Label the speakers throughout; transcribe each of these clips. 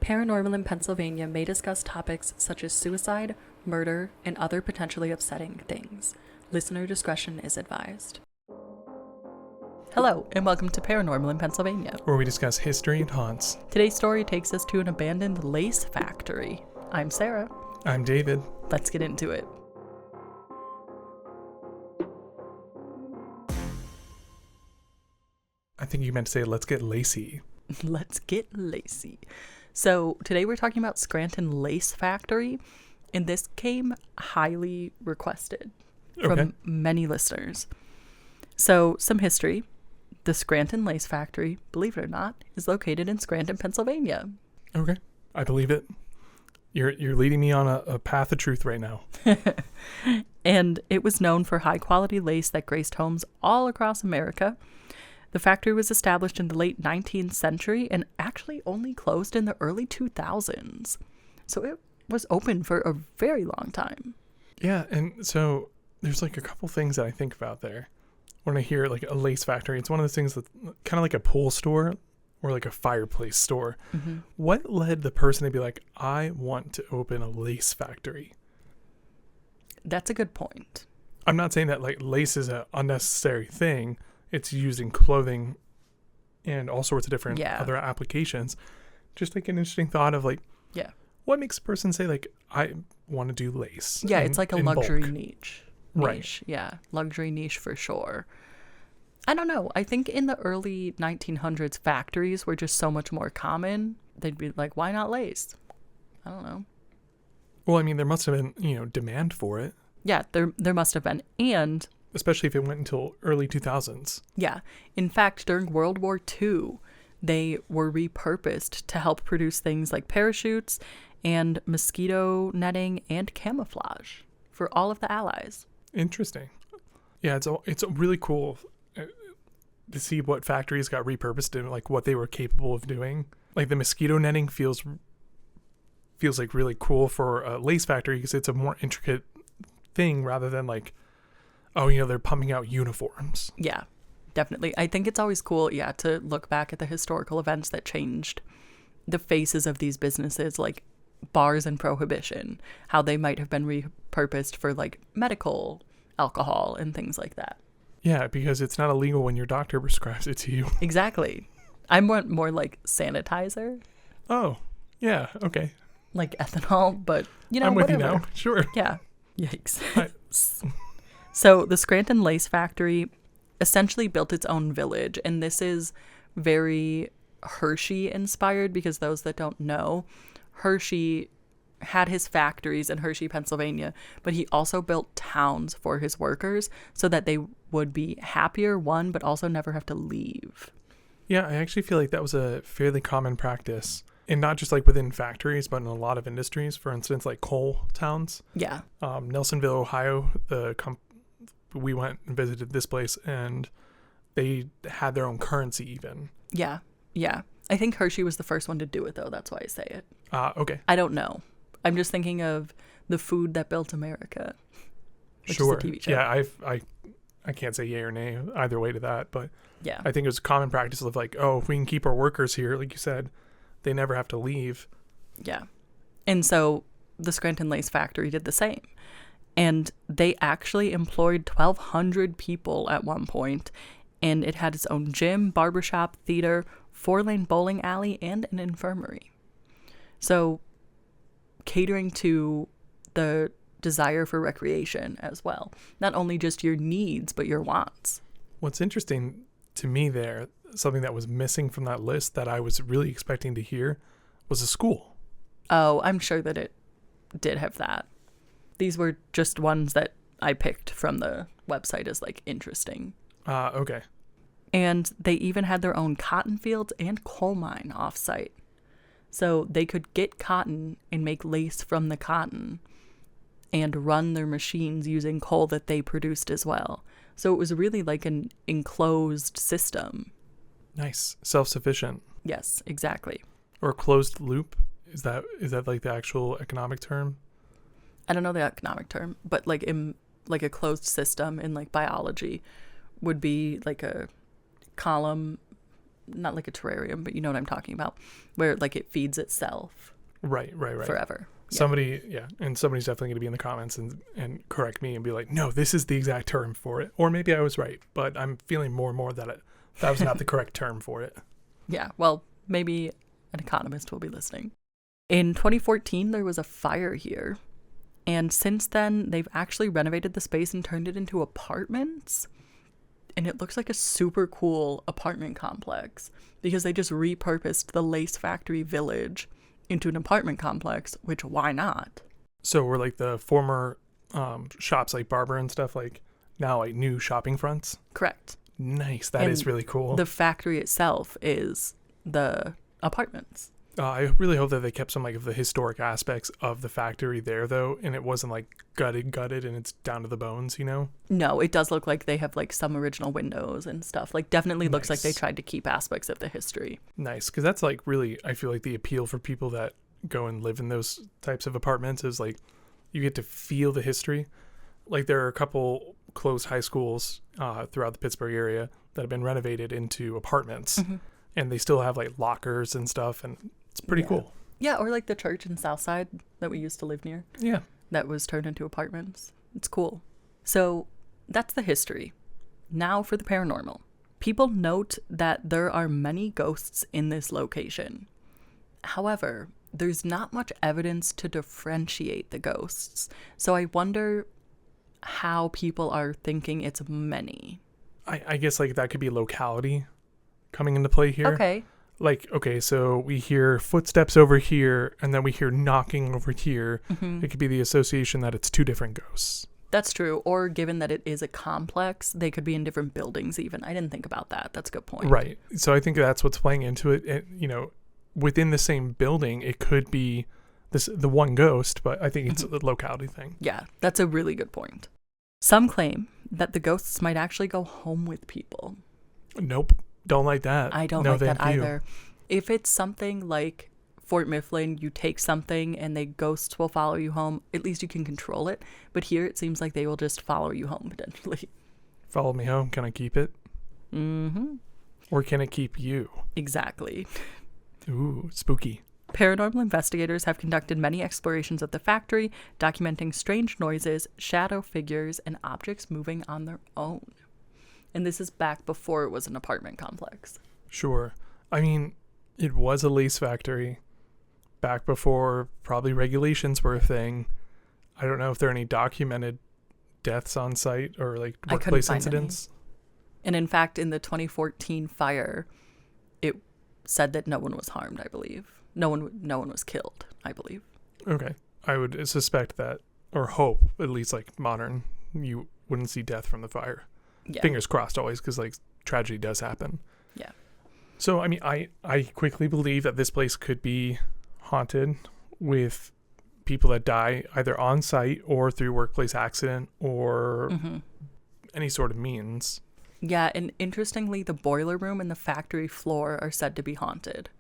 Speaker 1: Paranormal in Pennsylvania may discuss topics such as suicide, murder, and other potentially upsetting things. Listener discretion is advised. Hello, and welcome to Paranormal in Pennsylvania,
Speaker 2: where we discuss history and haunts.
Speaker 1: Today's story takes us to an abandoned lace factory. I'm Sarah.
Speaker 2: I'm David.
Speaker 1: Let's get into it.
Speaker 2: I think you meant to say, let's get lacy.
Speaker 1: Let's get lacy. So today we're talking about Scranton Lace Factory, and this came highly requested from many listeners. So some history. The Scranton Lace Factory, believe it or not, is located in Scranton, Pennsylvania.
Speaker 2: Okay, I believe it. You're leading me on a path of truth right now.
Speaker 1: And it was known for high-quality lace that graced homes all across America. The factory was established in the late 19th century and actually only closed in the early 2000s. So it was open for a very long time.
Speaker 2: Yeah, and so there's like a couple things that I think about there. When I hear like a lace factory, it's one of those things that's kind of like a pool store or like a fireplace store. Mm-hmm. What led the person to be like, I want to open a lace factory?
Speaker 1: That's a good point.
Speaker 2: I'm not saying that like lace is an unnecessary thing. It's used in clothing and all sorts of different other applications. Just like an interesting thought of like, what makes a person say like, I want to do lace?
Speaker 1: Yeah, it's like a luxury
Speaker 2: bulk.
Speaker 1: niche.
Speaker 2: Right.
Speaker 1: Yeah, luxury niche for sure. I don't know. I think in the early 1900s, factories were just so much more common. They'd be like, why not lace? I don't know.
Speaker 2: Well, I mean, there must have been, demand for it.
Speaker 1: Yeah, there must have been. And
Speaker 2: especially if it went until early 2000s.
Speaker 1: Yeah. In fact, during World War II, they were repurposed to help produce things like parachutes and mosquito netting and camouflage for all of the Allies.
Speaker 2: Interesting. Yeah, it's really cool to see what factories got repurposed and like what they were capable of doing. Like the mosquito netting feels like really cool for a lace factory because it's a more intricate thing rather than like, they're pumping out uniforms. Yeah,
Speaker 1: definitely. I think it's always cool, to look back at the historical events that changed the faces of these businesses, like bars and prohibition, how they might have been repurposed for like medical alcohol and things like that.
Speaker 2: Yeah, because it's not illegal when your doctor prescribes it to you.
Speaker 1: Exactly. I want more like sanitizer.
Speaker 2: Oh, yeah, okay.
Speaker 1: Like ethanol, but
Speaker 2: I'm with
Speaker 1: whatever.
Speaker 2: You now, sure.
Speaker 1: Yeah, yikes. So the Scranton Lace Factory essentially built its own village, and this is very Hershey inspired because those that don't know, Hershey had his factories in Hershey, Pennsylvania, but he also built towns for his workers so that they would be happier, but also never have to leave.
Speaker 2: Yeah, I actually feel like that was a fairly common practice, and not just like within factories, but in a lot of industries. For instance, like coal towns.
Speaker 1: Yeah.
Speaker 2: Nelsonville, Ohio, we went and visited this place, and they had their own currency even.
Speaker 1: Yeah. I think Hershey was the first one to do it, though. That's why I say it.
Speaker 2: Okay.
Speaker 1: I don't know. I'm just thinking of The Food That Built America, which
Speaker 2: sure.
Speaker 1: is a TV show.
Speaker 2: Yeah, I can't say yay or nay either way to that, but
Speaker 1: yeah,
Speaker 2: I think it was a common practice of like, if we can keep our workers here, like you said, they never have to leave.
Speaker 1: Yeah. And so the Scranton Lace Factory did the same. And they actually employed 1,200 people at one point, and it had its own gym, barbershop, theater, 4-lane bowling alley, and an infirmary. So catering to the desire for recreation as well. Not only just your needs, but your wants.
Speaker 2: What's interesting to me there, something that was missing from that list that I was really expecting to hear, was a school.
Speaker 1: Oh, I'm sure that it did have that. These were just ones that I picked from the website as like interesting.
Speaker 2: Okay.
Speaker 1: And they even had their own cotton fields and coal mine off-site. So they could get cotton and make lace from the cotton and run their machines using coal that they produced as well. So it was really like an enclosed system.
Speaker 2: Nice. Self-sufficient.
Speaker 1: Yes, exactly.
Speaker 2: Or closed loop. Is that like the actual economic term?
Speaker 1: I don't know the economic term, but like in like a closed system in like biology would be like a column not like a terrarium, but you know what I'm talking about, where like it feeds itself
Speaker 2: Right.
Speaker 1: forever. Yeah.
Speaker 2: Somebody's definitely going to be in the comments and correct me and be like, no, this is the exact term for it. Or maybe I was right, but I'm feeling more and more that that was not the correct term for it.
Speaker 1: Yeah, well, maybe an economist will be listening. In 2014, there was a fire here. And since then, they've actually renovated the space and turned it into apartments. And it looks like a super cool apartment complex because they just repurposed the Lace Factory village into an apartment complex, which why not?
Speaker 2: So we're like the former shops like Barber and stuff, like now like new shopping fronts.
Speaker 1: Correct.
Speaker 2: Nice. That is really cool.
Speaker 1: The factory itself is the apartments.
Speaker 2: I really hope that they kept some like of the historic aspects of the factory there though, and it wasn't like gutted and it's down to the bones, you know?
Speaker 1: No, it does look like they have like some original windows and stuff. Like definitely looks like they tried to keep aspects of the history.
Speaker 2: Nice, because that's like really, I feel like the appeal for people that go and live in those types of apartments is like you get to feel the history. Like there are a couple closed high schools throughout the Pittsburgh area that have been renovated into apartments, and they still have like lockers and stuff, and it's pretty cool.
Speaker 1: Yeah, or like the church in Southside that we used to live near.
Speaker 2: Yeah.
Speaker 1: That was turned into apartments. It's cool. So that's the history. Now for the paranormal. People note that there are many ghosts in this location. However, there's not much evidence to differentiate the ghosts. So I wonder how people are thinking it's many.
Speaker 2: I guess like that could be locality coming into play here.
Speaker 1: Okay.
Speaker 2: Like, okay, so we hear footsteps over here and then we hear knocking over here. It could be the association that it's two different ghosts.
Speaker 1: That's true. Or given that it is a complex, they could be in different buildings even. I didn't think about that. That's a good point.
Speaker 2: Right. So I think that's what's playing into it. And, you know, within the same building, it could be the one ghost, but I think it's a locality thing.
Speaker 1: Yeah, that's a really good point. Some claim that the ghosts might actually go home with people.
Speaker 2: Nope. Don't like that.
Speaker 1: I don't like that either. If it's something like Fort Mifflin, you take something and the ghosts will follow you home, at least you can control it. But here it seems like they will just follow you home potentially.
Speaker 2: Follow me home. Can I keep it?
Speaker 1: Mm-hmm.
Speaker 2: Or can it keep you?
Speaker 1: Exactly.
Speaker 2: Ooh, spooky.
Speaker 1: Paranormal investigators have conducted many explorations of the factory, documenting strange noises, shadow figures, and objects moving on their own. And this is back before it was an apartment complex.
Speaker 2: Sure. I mean, it was a lace factory back before probably regulations were a thing. I don't know if there are any documented deaths on site or like workplace incidents.
Speaker 1: And in fact, in the 2014 fire, it said that no one was harmed, I believe. No one was killed, I believe.
Speaker 2: Okay. I would suspect that, or hope, at least like modern, you wouldn't see death from the fire. Yeah. Fingers crossed always, because like tragedy does happen.
Speaker 1: Yeah.
Speaker 2: So I mean, I quickly believe that this place could be haunted with people that die either on site or through workplace accident or any sort of means.
Speaker 1: Yeah, and interestingly, the boiler room and the factory floor are said to be haunted.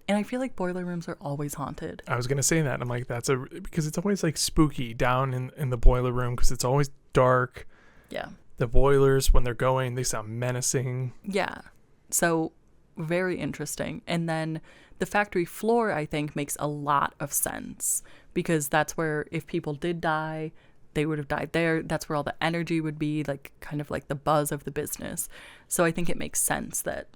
Speaker 1: And I feel like boiler rooms are always haunted.
Speaker 2: I was gonna say that. I'm like, because it's always like spooky down in the boiler room because it's always dark.
Speaker 1: Yeah.
Speaker 2: The boilers, when they're going, they sound menacing.
Speaker 1: Yeah. So very interesting. And then the factory floor, I think, makes a lot of sense because that's where if people did die, they would have died there. That's where all the energy would be, like kind of like the buzz of the business. So I think it makes sense that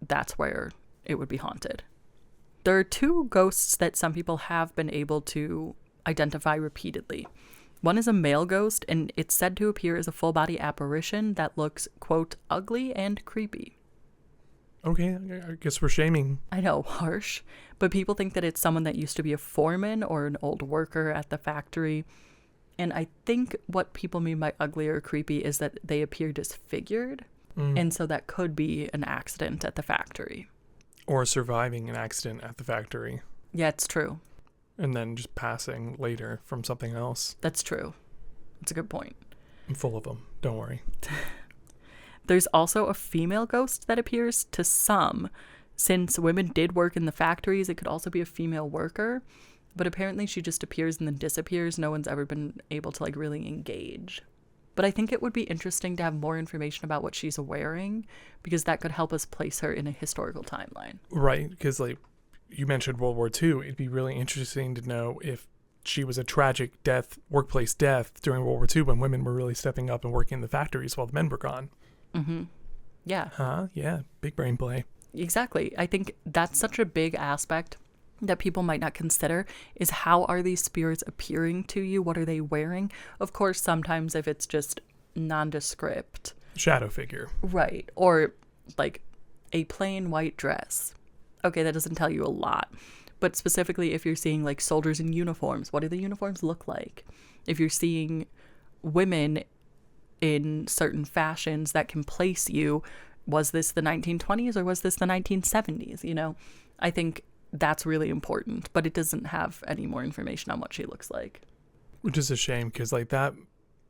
Speaker 1: that's where it would be haunted. There are two ghosts that some people have been able to identify repeatedly. One is a male ghost, and it's said to appear as a full-body apparition that looks, quote, ugly and creepy.
Speaker 2: Okay, I guess we're shaming.
Speaker 1: I know, harsh. But people think that it's someone that used to be a foreman or an old worker at the factory. And I think what people mean by ugly or creepy is that they appear disfigured. And so that could be an accident at the factory.
Speaker 2: Or surviving an accident at the factory.
Speaker 1: Yeah, it's true.
Speaker 2: And then just passing later from something else.
Speaker 1: That's true. That's a good point.
Speaker 2: I'm full of them. Don't worry.
Speaker 1: There's also a female ghost that appears to some. Since women did work in the factories, it could also be a female worker. But apparently she just appears and then disappears. No one's ever been able to like really engage. But I think it would be interesting to have more information about what she's wearing, because that could help us place her in a historical timeline.
Speaker 2: Right, because like you mentioned World War II, it'd be really interesting to know if she was a tragic death, workplace death during World War II when women were really stepping up and working in the factories while the men were gone.
Speaker 1: Mm-hmm. Yeah.
Speaker 2: Huh? Yeah, big brain play.
Speaker 1: Exactly. I think that's such a big aspect that people might not consider, is how are these spirits appearing to you? What are they wearing? Of course, sometimes if it's just nondescript.
Speaker 2: Shadow figure.
Speaker 1: Right. Or like a plain white dress. Okay, that doesn't tell you a lot. But specifically if you're seeing like soldiers in uniforms, what do the uniforms look like? If you're seeing women in certain fashions that can place you, was this the 1920s or was this the 1970s? You know, I think that's really important, but it doesn't have any more information on what she looks like.
Speaker 2: Which is a shame, because like that,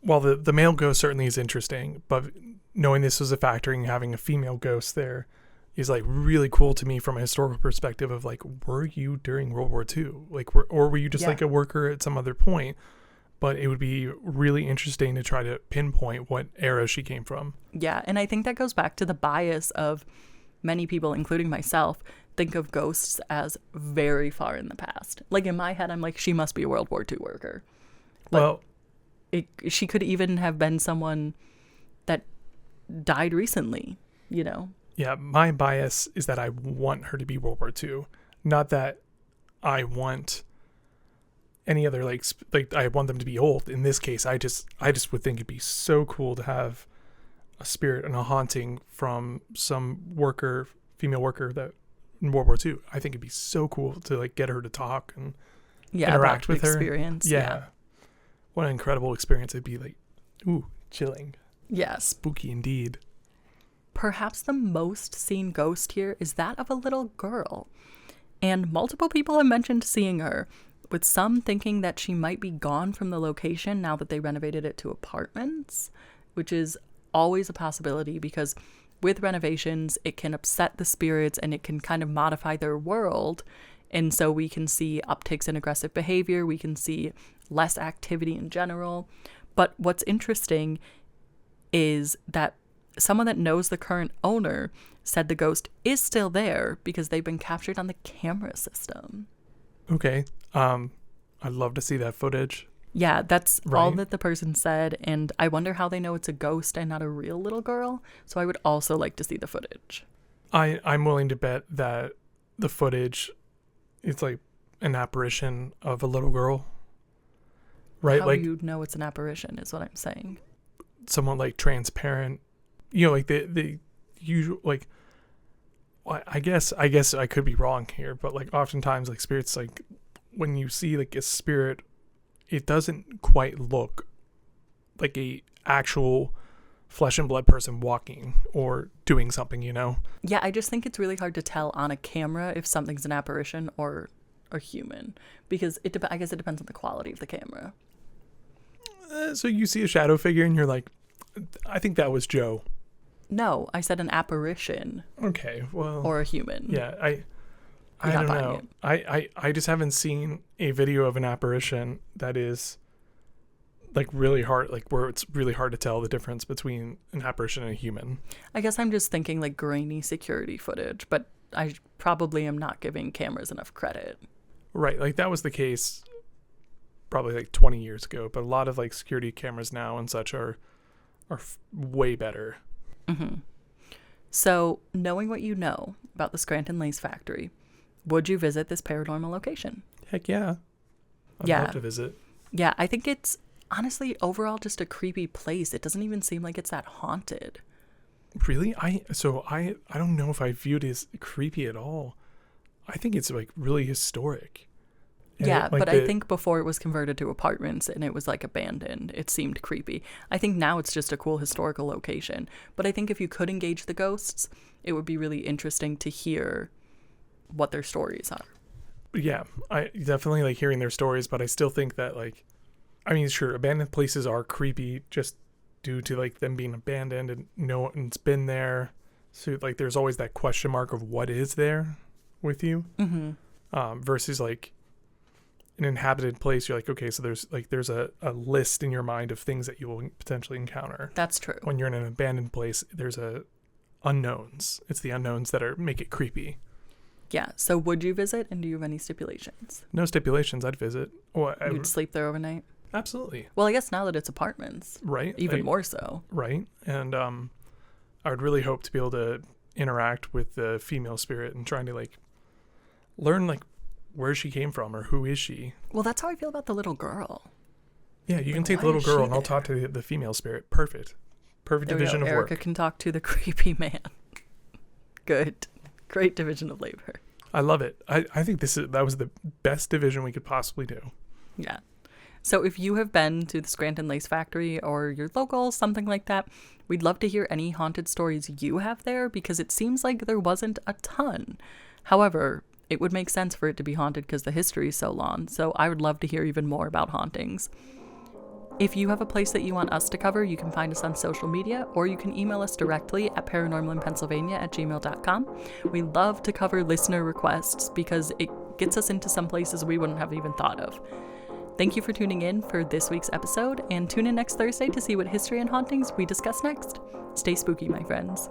Speaker 2: while the male ghost certainly is interesting, but knowing this was a factory and having a female ghost there is like really cool to me from a historical perspective of like, were you during World War II? Like, or were you just like a worker at some other point? But it would be really interesting to try to pinpoint what era she came from.
Speaker 1: Yeah, and I think that goes back to the bias of many people, including myself, think of ghosts as very far in the past. Like in my head, I'm like, she must be a World War II worker. But
Speaker 2: well,
Speaker 1: she could even have been someone that died recently, you know?
Speaker 2: Yeah, my bias is that I want her to be World War II. Not that I want any other, like I want them to be old. In this case, I just would think it'd be so cool to have a spirit and a haunting from some worker, female worker that in World War II. I think it'd be so cool to like get her to talk and interact with her.
Speaker 1: Experience.
Speaker 2: Yeah. What an incredible experience it'd be. Like, ooh, chilling.
Speaker 1: Yes.
Speaker 2: Spooky indeed.
Speaker 1: Perhaps the most seen ghost here is that of a little girl. And multiple people have mentioned seeing her, with some thinking that she might be gone from the location now that they renovated it to apartments, which is always a possibility because with renovations, it can upset the spirits and it can kind of modify their world. And so we can see upticks in aggressive behavior. We can see less activity in general. But what's interesting is that someone that knows the current owner said the ghost is still there because they've been captured on the camera system.
Speaker 2: Okay. I'd love to see that footage.
Speaker 1: Yeah, that's all that the person said, and I wonder how they know it's a ghost and not a real little girl, so I would also like to see the footage.
Speaker 2: I'm willing to bet that the footage is like an apparition of a little girl. Right?
Speaker 1: How
Speaker 2: like
Speaker 1: you know it's an apparition is what I'm saying.
Speaker 2: Somewhat like transparent, you know, like the usual, like, I guess I could be wrong here, but like oftentimes like spirits, like when you see like a spirit, it doesn't quite look like a actual flesh and blood person walking or doing something, you know?
Speaker 1: Yeah, I just think it's really hard to tell on a camera if something's an apparition or a human, because I guess it depends on the quality of the camera.
Speaker 2: So you see a shadow figure and you're like, I think that was Joe.
Speaker 1: No, I said an apparition.
Speaker 2: Okay, well.
Speaker 1: Or a human.
Speaker 2: Yeah, I don't know. I just haven't seen a video of an apparition that is like really hard, like where it's really hard to tell the difference between an apparition and a human.
Speaker 1: I guess I'm just thinking like grainy security footage, but I probably am not giving cameras enough credit.
Speaker 2: Right, like that was the case probably like 20 years ago, but a lot of like security cameras now and such are way better.
Speaker 1: Mm-hmm. So, knowing what you know about the Scranton Lace Factory, would you visit this paranormal location?
Speaker 2: Heck yeah. I'd love to visit.
Speaker 1: Yeah, I think it's honestly overall just a creepy place. It doesn't even seem like it's that haunted.
Speaker 2: Really? I don't know if I viewed it as creepy at all. I think it's like really historic. And
Speaker 1: yeah, but I think before it was converted to apartments and it was like abandoned, it seemed creepy. I think now it's just a cool historical location. But I think if you could engage the ghosts, it would be really interesting to hear what their stories are.
Speaker 2: Yeah, I definitely like hearing their stories, but I still think that like, I mean, sure, abandoned places are creepy just due to like them being abandoned and no one's been there. So like there's always that question mark of what is there with you.
Speaker 1: Mm-hmm.
Speaker 2: Versus like an inhabited place, you're like, okay, so there's a list in your mind of things that you will potentially encounter.
Speaker 1: That's true.
Speaker 2: When you're in an abandoned place, there's unknowns. It's the unknowns that make it creepy.
Speaker 1: Yeah. So would you visit, and do you have any stipulations?
Speaker 2: No stipulations. I'd visit.
Speaker 1: You'd sleep there overnight?
Speaker 2: Absolutely.
Speaker 1: Well, I guess now that it's apartments.
Speaker 2: Right.
Speaker 1: Even more so.
Speaker 2: Right. And I would really hope to be able to interact with the female spirit and trying to like learn like where she came from or who is she.
Speaker 1: Well, that's how I feel about the little girl.
Speaker 2: Yeah, you can take the little girl and I'll talk to the female spirit. Perfect division of
Speaker 1: Erica
Speaker 2: work.
Speaker 1: can talk to the creepy man. Good. Great division of labor.
Speaker 2: I love it. I think that was the best division we could possibly do.
Speaker 1: Yeah. So if you have been to the Scranton Lace Factory or you're local, something like that, we'd love to hear any haunted stories you have there, because it seems like there wasn't a ton. However, it would make sense for it to be haunted because the history is so long, so I would love to hear even more about hauntings. If you have a place that you want us to cover, you can find us on social media, or you can email us directly at paranormalinpennsylvania@gmail.com. We love to cover listener requests because it gets us into some places we wouldn't have even thought of. Thank you for tuning in for this week's episode, and tune in next Thursday to see what history and hauntings we discuss next. Stay spooky, my friends.